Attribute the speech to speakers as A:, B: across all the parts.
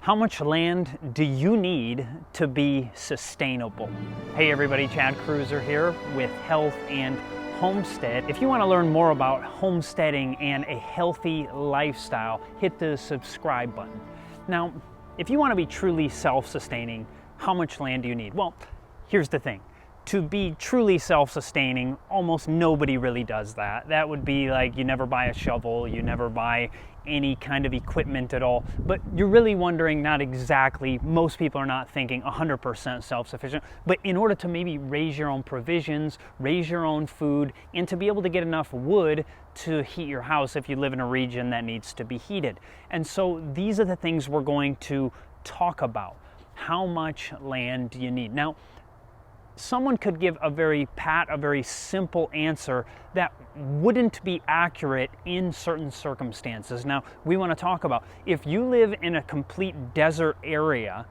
A: How much land do you need to be sustainable? Hey everybody, Chad Cruiser here with Health and Homestead. If you want to learn more about homesteading and a healthy lifestyle, hit the subscribe button. Now, if you want to be truly self-sustaining, how much land do you need? Well, here's the thing. To be truly self-sustaining, almost nobody really does that. That would be like you never buy a shovel, you never buy any kind of equipment at all. But you're really wondering, not exactly, most people are not thinking 100% self-sufficient, but in order to maybe raise your own provisions, raise your own food, and to be able to get enough wood to heat your house if you live in a region that needs to be heated. And so these are the things we're going to talk about. How much land do you need? Now, someone could give a very simple answer that wouldn't be accurate in certain circumstances. Now, we want to talk about if you live in a complete desert area,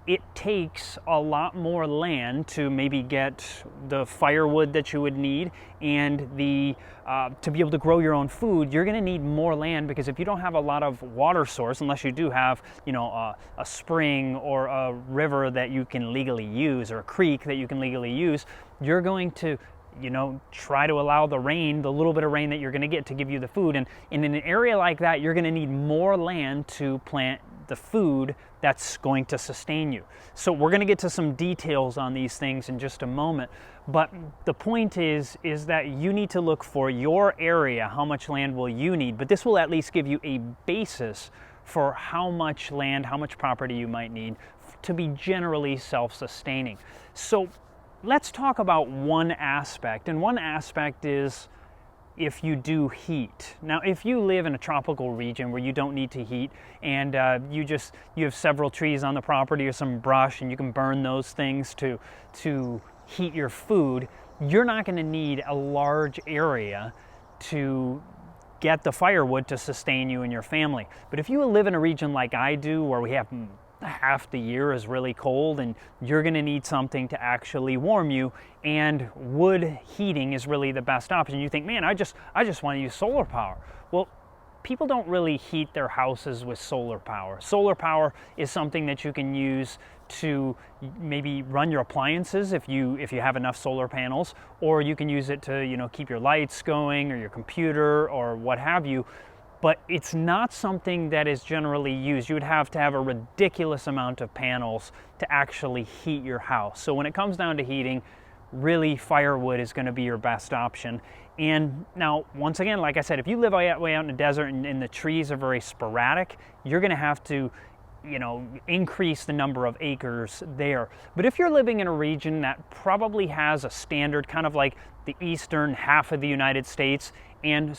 A: it takes a lot more land to maybe get the firewood that you would need and to be able to grow your own food. You're going to need more land, because if you don't have a lot of water source, unless you do have, a spring or a river that you can legally use, or a creek that you can legally use, you're going to try to allow the rain, the little bit of rain that you're going to get, to give you the food. And in an area like that, you're going to need more land to plant the food that's going to sustain you. So we're going to get to some details on these things in just a moment. But the point is that you need to look for your area, how much land will you need. But this will at least give you a basis for how much land, how much property you might need to be generally self-sustaining. So let's talk about one aspect, and one aspect is if you do heat. Now, if you live in a tropical region where you don't need to heat, and you have several trees on the property or some brush, and you can burn those things to heat your food, you're not going to need a large area to get the firewood to sustain you and your family. But if you live in a region like I do, where we have half the year is really cold, and you're going to need something to actually warm you, and wood heating is really the best option. You think, man, I just want to use solar power. Well, people don't really heat their houses with solar power. Solar power is something that you can use to maybe run your appliances if you have enough solar panels, or you can use it to keep your lights going, or your computer, or what have you. But it's not something that is generally used. You would have to have a ridiculous amount of panels to actually heat your house. So when it comes down to heating, really firewood is going to be your best option. And now, once again, like I said, if you live way out in the desert and the trees are very sporadic, you're going to have to increase the number of acres there. But if you're living in a region that probably has a standard, kind of like the eastern half of the United States, and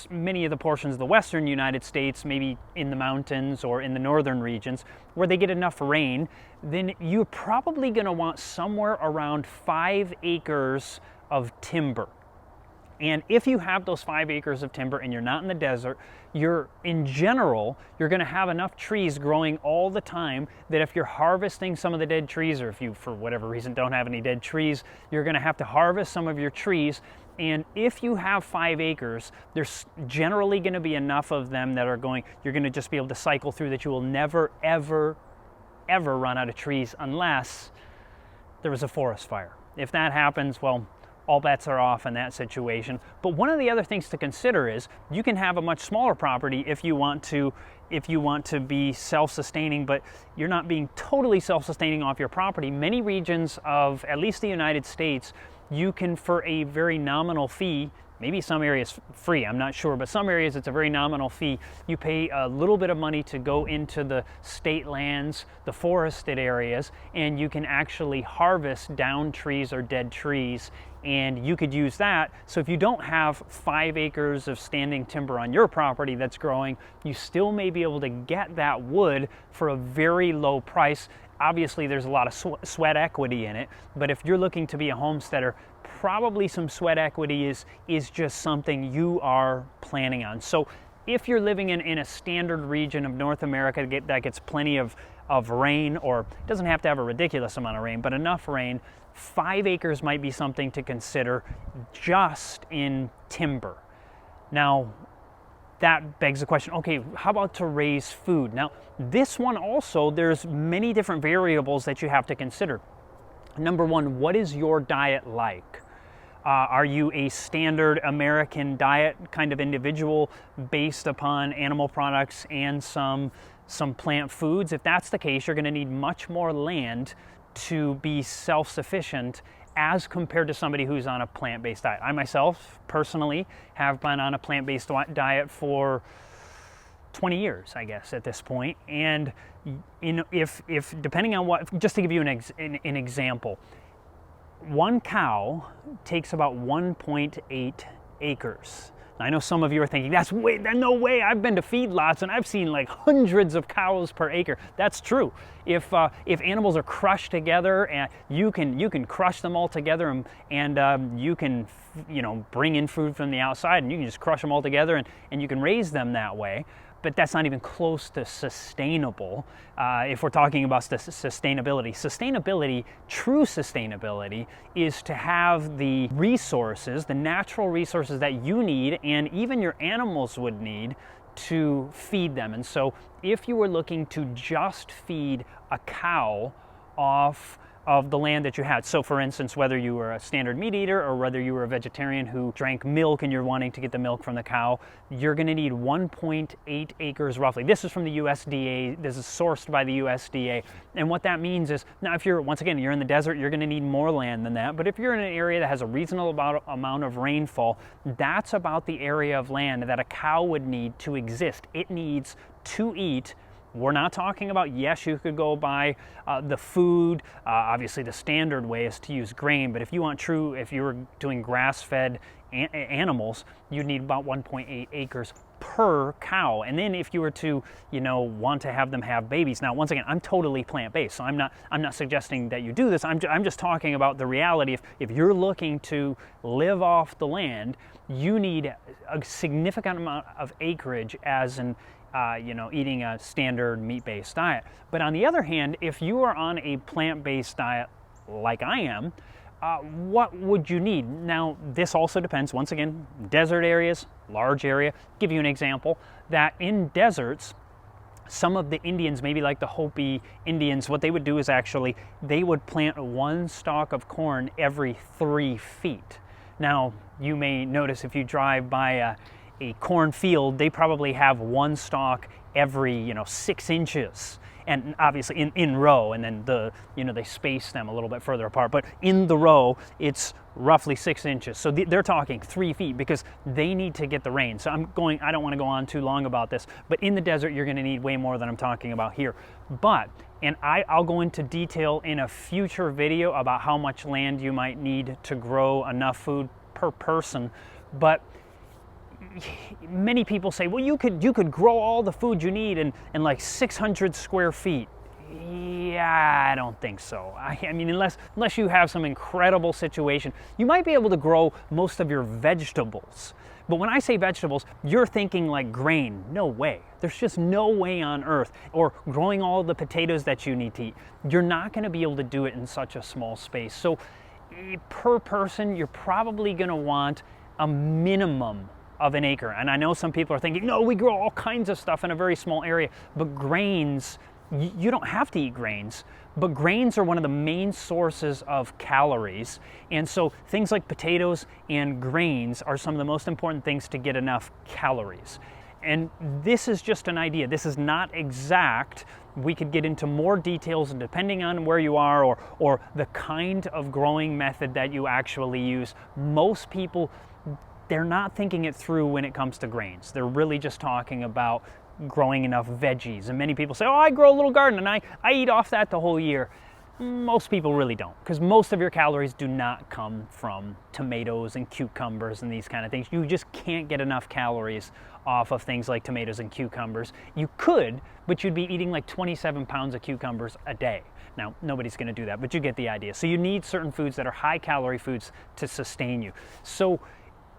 A: many of the portions of the western United States, maybe in the mountains or in the northern regions, where they get enough rain, then you're probably going to want somewhere around 5 acres of timber. And if you have those 5 acres of timber and you're not in the desert, in general, you're going to have enough trees growing all the time that if you're harvesting some of the dead trees, or if you, for whatever reason, don't have any dead trees, you're going to have to harvest some of your trees. And if you have 5 acres, there's generally going to be enough of them that you're going to just be able to cycle through, that you will never, ever, ever run out of trees unless there was a forest fire. If that happens, well, all bets are off in that situation. But one of the other things to consider is you can have a much smaller property if you want to be self-sustaining, but you're not being totally self-sustaining off your property. Many regions of at least the United States, you can, for a very nominal fee, maybe some areas free, I'm not sure, but some areas it's a very nominal fee. You pay a little bit of money to go into the state lands, the forested areas, and you can actually harvest down trees or dead trees, and you could use that. So if you don't have 5 acres of standing timber on your property that's growing, you still may be able to get that wood for a very low price. Obviously, there's a lot of sweat equity in it, but if you're looking to be a homesteader, probably some sweat equity is just something you are planning on. So if you're living in a standard region of North America that gets plenty of rain, or doesn't have to have a ridiculous amount of rain, but enough rain, 5 acres might be something to consider just in timber. Now, that begs the question, okay, how about to raise food? Now, this one also, there's many different variables that you have to consider. Number one, what is your diet like? Are you a standard American diet kind of individual based upon animal products and some plant foods? If that's the case, you're going to need much more land to be self-sufficient as compared to somebody who's on a plant-based diet. I myself, personally, have been on a plant-based diet for 20 years, I guess, at this point. And if depending on what, just to give you an example, one cow takes about 1.8 acres. Now, I know some of you are thinking, no way, I've been to feedlots and I've seen like hundreds of cows per acre. That's true. If animals are crushed together, and you can crush them all together, and you can bring in food from the outside, and you can just crush them all together, and you can raise them that way. But that's not even close to sustainable if we're talking about sustainability. True sustainability, is to have the resources, the natural resources that you need and even your animals would need to feed them. And so if you were looking to just feed a cow off of the land that you had. So for instance, whether you were a standard meat eater or whether you were a vegetarian who drank milk and you're wanting to get the milk from the cow, you're going to need 1.8 acres roughly. This is from the USDA. This is sourced by the USDA. And what that means is, now if you're in the desert, you're going to need more land than that. But if you're in an area that has a reasonable amount of rainfall, that's about the area of land that a cow would need to exist. It needs to eat. We're not talking about, yes, you could go buy the food. Obviously, the standard way is to use grain, but if you were doing grass-fed animals, you'd need about 1.8 acres per cow. And then if you were to, want to have them have babies. Now, once again, I'm totally plant-based, so I'm not suggesting that you do this. I'm just talking about the reality. If you're looking to live off the land, you need a significant amount of acreage as an eating a standard meat-based diet. But on the other hand, if you are on a plant-based diet like I am, what would you need? Now, this also depends, once again, desert areas, large area. I'll give you an example that in deserts, some of the Indians, maybe like the Hopi Indians, what they would do is actually, they would plant one stalk of corn every 3 feet. Now, you may notice if you drive by a cornfield, they probably have one stalk every 6 inches, and obviously in row, and then they space them a little bit further apart, but in the row it's roughly 6 inches. So they're talking 3 feet because they need to get the rain. So I don't want to go on too long about this, but in the desert you're going to need way more than I'm talking about here. And I'll go into detail in a future video about how much land you might need to grow enough food per person. But many people say, well, you could grow all the food you need in like 600 square feet. Yeah, I don't think so. I mean, unless you have some incredible situation, you might be able to grow most of your vegetables. But when I say vegetables, you're thinking like grain. No way. There's just no way on earth. Or growing all the potatoes that you need to eat. You're not going to be able to do it in such a small space. So per person, you're probably going to want a minimum of an acre. And I know some people are thinking, no, we grow all kinds of stuff in a very small area. But grains, you don't have to eat grains, but grains are one of the main sources of calories. And so things like potatoes and grains are some of the most important things to get enough calories. And this is just an idea. This is not exact. We could get into more details, and depending on where you are or the kind of growing method that you actually use, most people, they're not thinking it through when it comes to grains. They're really just talking about growing enough veggies. And many people say, oh, I grow a little garden and I eat off that the whole year. Most people really don't, because most of your calories do not come from tomatoes and cucumbers and these kind of things. You just can't get enough calories off of things like tomatoes and cucumbers. You could, but you'd be eating like 27 pounds of cucumbers a day. Now, nobody's going to do that, but you get the idea. So you need certain foods that are high calorie foods to sustain you. So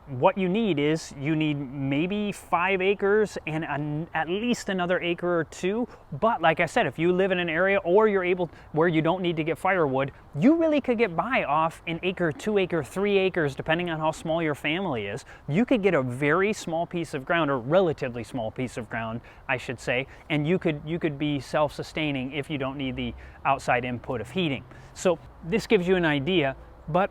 A: what you need is you need maybe 5 acres and at least another acre or 2. But like I said, if you live in an area or you're able where you don't need to get firewood, you really could get by off an acre, 2 acre, 3 acres, depending on how small your family is. You could get a very small piece of ground, or relatively small piece of ground, I should say, and you could be self-sustaining if you don't need the outside input of heating. So this gives you an idea, but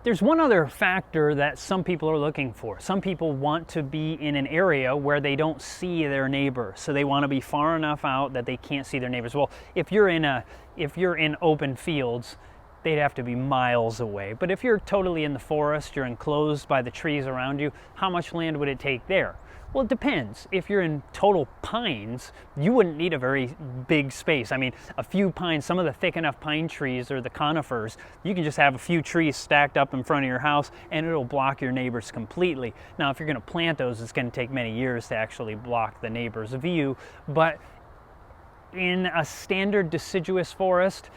A: there's one other factor that some people are looking for. Some people want to be in an area where they don't see their neighbor, so they want to be far enough out that they can't see their neighbors. Well, if you're in open fields, they'd have to be miles away. But if you're totally in the forest, you're enclosed by the trees around you, how much land would it take there? Well, it depends. If you're in total pines, you wouldn't need a very big space. I mean, a few pines, some of the thick enough pine trees or the conifers, you can just have a few trees stacked up in front of your house and it'll block your neighbors completely. Now, if you're gonna plant those, it's gonna take many years to actually block the neighbor's view. But in a standard deciduous forest,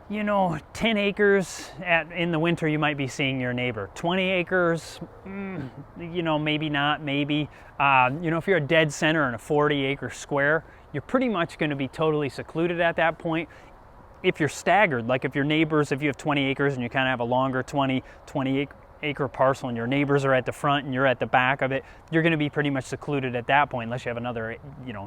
A: 10 acres in the winter, you might be seeing your neighbor. 20 acres, maybe not, maybe. If you're a dead center in a 40-acre square, you're pretty much going to be totally secluded at that point. If you're staggered, like if your neighbors, if you have 20 acres and you kind of have a longer 20-acre parcel and your neighbors are at the front and you're at the back of it, you're going to be pretty much secluded at that point unless you have another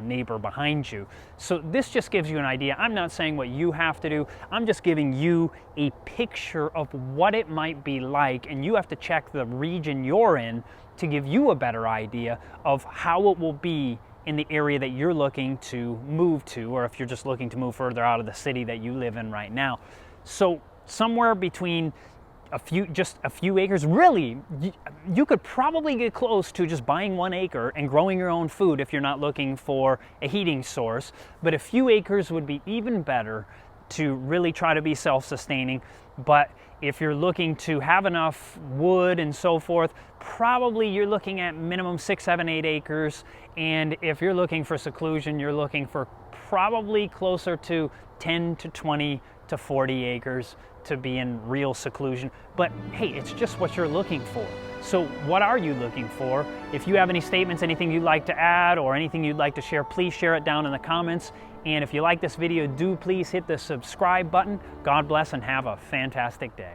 A: neighbor behind you. So this just gives you an idea. I'm not saying what you have to do. I'm just giving you a picture of what it might be like, and you have to check the region you're in to give you a better idea of how it will be in the area that you're looking to move to, or if you're just looking to move further out of the city that you live in right now. So somewhere between just a few acres, really, you could probably get close to just buying 1 acre and growing your own food if you're not looking for a heating source. But a few acres would be even better to really try to be self-sustaining. But if you're looking to have enough wood and so forth, probably you're looking at minimum 6, 7, 8 acres. And if you're looking for seclusion, you're looking for probably closer to 10 to 20 to 40 acres to be in real seclusion. But hey, it's just what you're looking for. So what are you looking for? If you have any statements, anything you'd like to add or anything you'd like to share, please share it down in the comments. And if you like this video, do please hit the subscribe button. God bless and have a fantastic day.